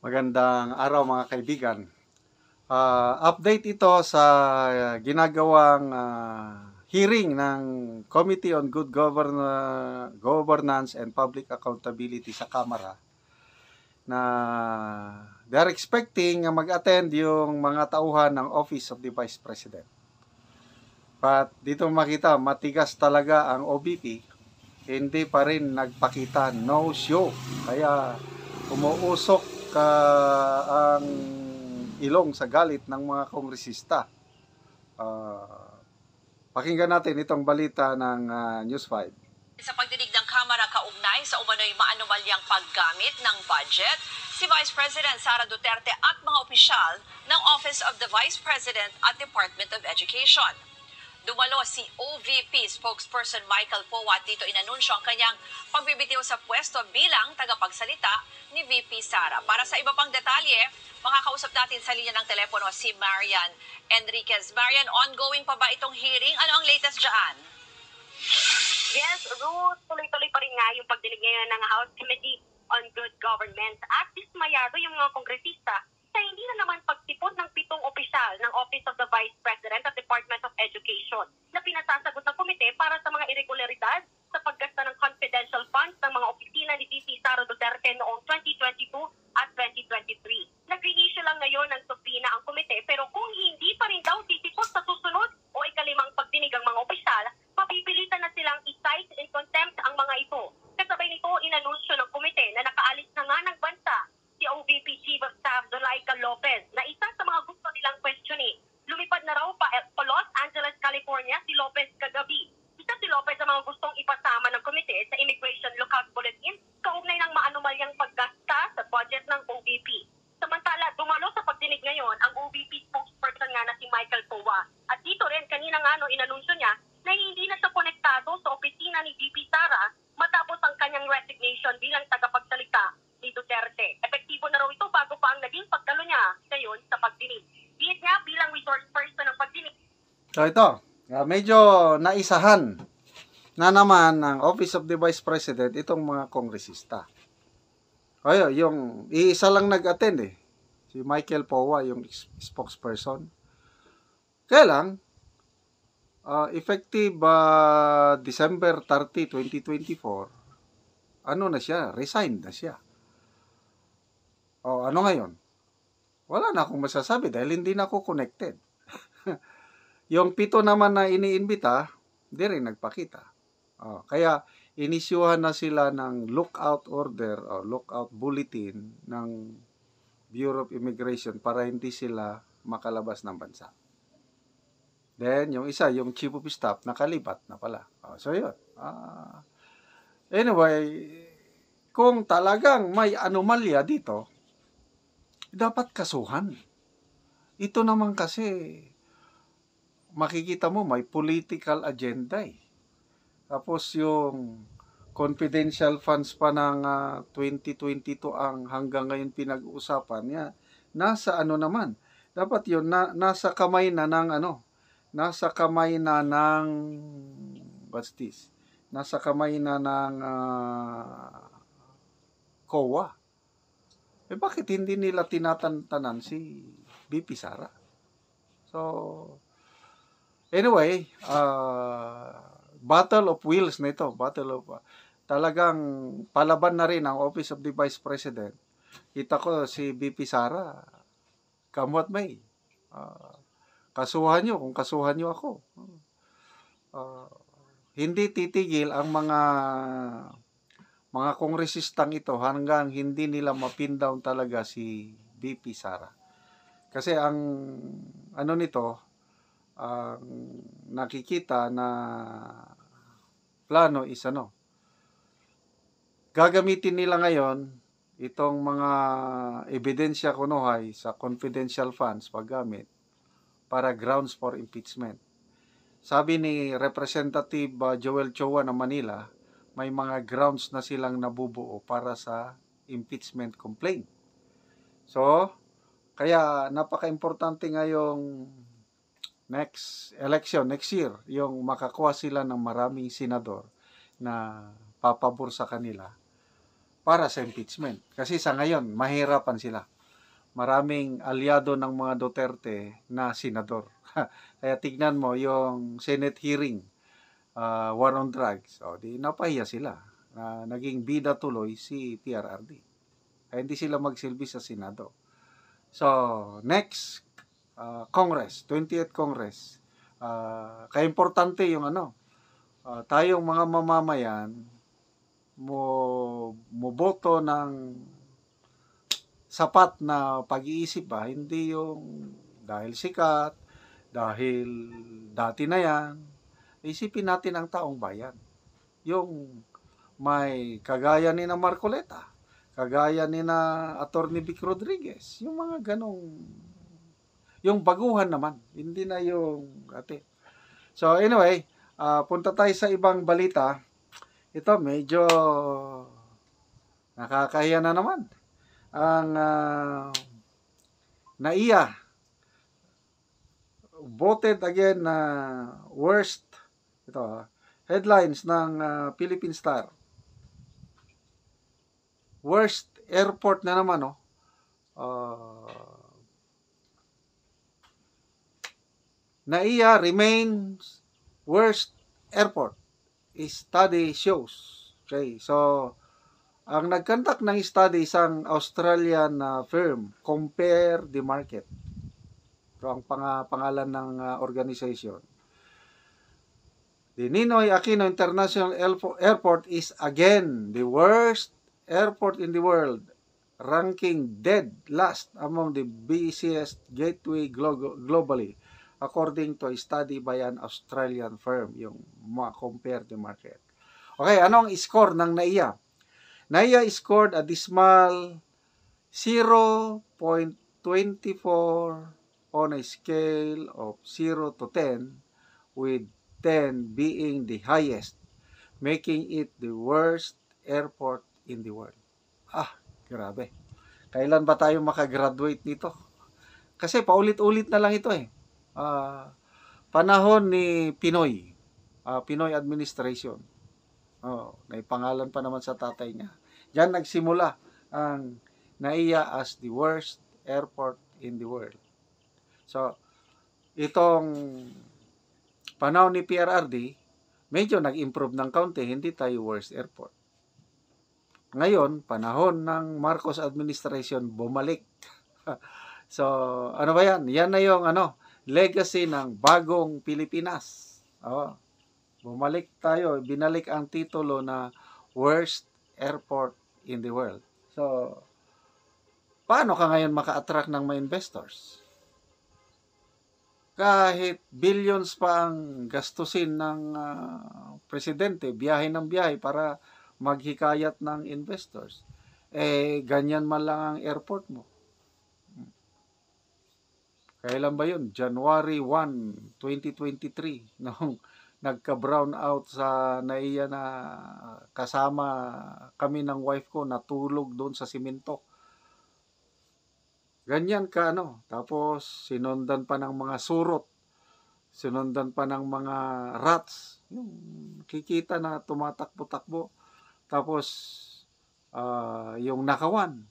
Magandang araw mga kaibigan. Update ito sa ginagawang hearing ng Committee on Good Governance and Public Accountability sa Kamara na they're expecting mag-attend yung mga tauhan ng Office of the Vice President. But dito makita, matigas talaga ang OVP. Hindi pa rin nagpakita, no show. Kaya umuusok ang ilong sa galit ng mga kongresista. Pakinggan natin itong balita ng News 5. Sa pagdinig ng Kamara kaugnay sa umano'y maanumalyang paggamit ng budget, si Vice President Sara Duterte at mga opisyal ng Office of the Vice President at Department of Education. Dumalo si OVP spokesperson Michael Powa at dito inanunsyo ang kanyang pagbibitiw sa pwesto bilang tagapagsalita ni VP Sara. Para sa iba pang detalye, makakausap natin sa linya ng telepono si Marian Enriquez. Marian, ongoing pa ba itong hearing? Ano ang latest dyan? Yes, Ruth, tuloy-tuloy pa rin nga yung pagdinig ngayon ng House Committee on Good Government at dismayado yung mga kongresista sa hindi na naman pagtipon ng 7 opisyal ng Office of the Vice President at Department of Education na pinasasagot ng komite para sa mga irregularidad sa paggasta ng confidential funds ng mga opisina ni VP Sara Duterte noong 2022 at 2023. Nag-reissue lang ngayon ng subpoena ang komite pero kung hindi pa rin daw titipon sa susunod o ikalimang pagdinig ang mga opisyal, mapipilitan na silang i-cite in contempt ang mga ito. Kasabay nito, inanunsyo ng komite na nakaalis na nga ng bansa si OVP Chief of Staff Zulaika Lopez na isa sa mga gusto nilang questioning. Lumipad na raw pa Los Angeles, California si Lopez kagabi. Isa si Lopez sa mga gustong ipasama ng komite sa Immigration Lookout Bulletin kaugnay ng maanumalyang paggasta sa budget ng OVP. Samantala, dumalo sa pagdinig ngayon ang OVP spokesperson nga na si Michael Powa. At dito rin, kanina nga inanunsyo niya na hindi na siya konektado sa opisina ni VP Sara matapos ang kanyang resignation bilang tagapagsalita ni Duterte. Epektibo na raw ito bago pa ang naging pagdalo niya ngayon sa pagdinig. Diit niya bilang resource person ng pagdinig. So ito, medyo naisahan na naman ng Office of the Vice President itong mga kongresista. Kaya yung iisa lang nag-attend si Michael Powa, yung spokesperson. Kaya lang, effective December 30, 2024, resigned na siya. Ano ngayon? Wala na akong masasabi dahil hindi na ako connected. Yung 7 naman na iniimbita, hindi rin nagpakita. Kaya inisyuhan na sila ng lookout order o lookout bulletin ng Bureau of Immigration para hindi sila makalabas ng bansa. Then, yung isa, yung Chief of Staff, nakalipat na pala. So, yun. Anyway, kung talagang may anomalya dito, dapat kasuhan. Ito naman kasi, makikita mo, may political agenda Tapos yung confidential funds pa ng 2022 ang hanggang ngayon pinag-uusapan niya. Nasa naman? Dapat yun, nasa kamay na ng nasa kamay na ng what's this? Nasa kamay na ng COA. Bakit hindi nila tinatantanan si VP Sara? So, anyway, battle of wills na ito. Talagang palaban na rin ang Office of the Vice President. Kita ko si VP Sara, come what may. Kasuhan nyo kung kasuhan nyo ako. Hindi titigil ang mga kongresistang ito hanggang hindi nila mapin down talaga si VP Sara. Kasi ang nito, ang nakikita na plano is gagamitin nila ngayon itong mga ebidensya kunuhay sa confidential funds paggamit para grounds for impeachment. Sabi ni Representative Joel Chua ng Manila, may mga grounds na silang nabubuo para sa impeachment complaint. So, kaya napaka-importante ngayong next election, next year, yung makakuha sila ng maraming senador na papabor sa kanila para sa impeachment. Kasi sa ngayon, mahirapan sila. Maraming aliado ng mga Duterte na senador. Kaya tignan mo yung Senate hearing, war on drugs. O, di napahiya sila. Naging bida tuloy si PRRD. Kaya hindi sila magsilbi sa Senado. So, next, Congress, 20th Congress. Kaya importante yung tayong mga mamamayan mo boto ng sapat na pag-iisip ba, hindi yung dahil sikat, dahil dati na yan. Isipin natin ang taong bayan. Yung may kagaya ni na Marcoleta, kagaya ni na Attorney Vic Rodriguez, yung mga ganong, yung baguhan naman, hindi na yung ate. So anyway, punta tayo sa ibang balita. Ito medyo nakakahiya na naman. Ang NAIA voted again na worst headlines ng Philippine Star. Worst airport na naman, NAIA remains worst airport. Study shows. Okay, so ang nagkandak ng study isang Australian firm, Compare the Market. Ito ang pangalan ng organization. The Ninoy Aquino International Airport is again the worst airport in the world, ranking dead last among the busiest gateway globally, according to a study by an Australian firm, yung Compare the Market. Okay, anong score ng NAIA? NAIA scored a dismal 0.24 on a scale of 0 to 10, with 10 being the highest, making it the worst airport in the world. Grabe. Kailan ba tayo makagraduate nito? Kasi paulit-ulit na lang ito eh. Panahon ni Pinoy administration. May pangalan pa naman sa tatay niya. Diyan nagsimula ang NAIA as the worst airport in the world. So, itong panahon ni PRRD, medyo nag-improve ng kaunti, hindi tayo worst airport. Ngayon, panahon ng Marcos administration, bumalik. So, ano ba yan? Yan na yung legacy ng bagong Pilipinas. Bumalik tayo, binalik ang titulo na worst airport in the world. So, paano ka ngayon maka-attract ng mga investors? Kahit billions pa ang gastusin ng presidente, biyahe ng biyahe para maghikayat ng investors. Ganyan man lang ang airport mo. Kailan ba yun? January 1, 2023, nung nagka-brown out sa NAIA na kasama kami ng wife ko, natulog doon sa simento. Ganyan ka, Tapos, sinundan pa ng mga surot. Sinundan pa ng mga rats. Yung kikita na tumatakbo-takbo. Tapos, yung nakawan.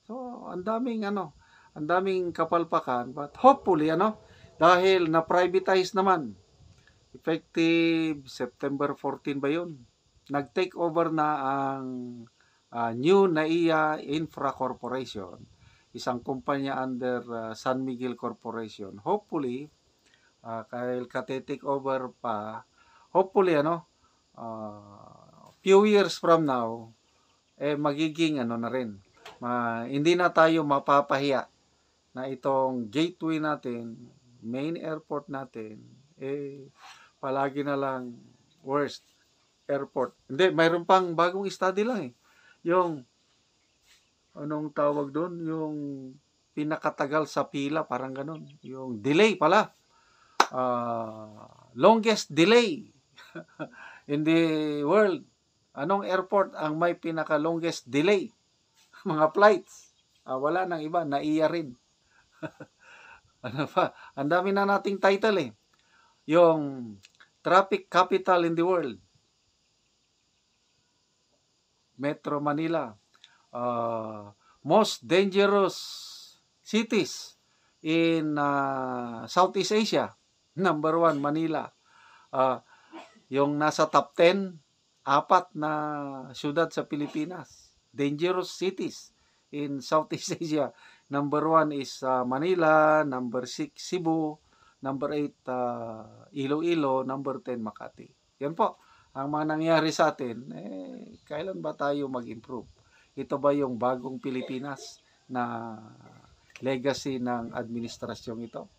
So, ang daming kapalpakan. But hopefully, dahil na-privatize naman, effective September 14 ba yun? Nag-take over na ang new NAIA Infra Corporation, isang kumpanya under San Miguel Corporation. Hopefully, kahit kate-take over pa, hopefully, few years from now, magiging na rin. Hindi na tayo mapapahiya na itong gateway natin, main airport natin, palagi na lang worst airport. Hindi, mayroon pang bagong study lang Yung, anong tawag doon? Yung pinakatagal sa pila, parang ganun. Yung delay pala. Longest delay in the world. Anong airport ang may pinaka-longest delay? Mga flights. Wala nang iba, NAIA rin. Ano pa? Ang dami na nating title Yung traffic capital in the world. Metro Manila. Most dangerous cities in Southeast Asia. Number 1, Manila. Yung nasa top 10, 4 na syudad sa Pilipinas. Dangerous cities in Southeast Asia. Number 1 is Manila, number 6 Cebu, number 8 Iloilo, number 10 Makati. Yan po ang mga nangyari sa atin. Kailan ba tayo mag-improve? Ito ba yung bagong Pilipinas na legacy ng administrasyong ito?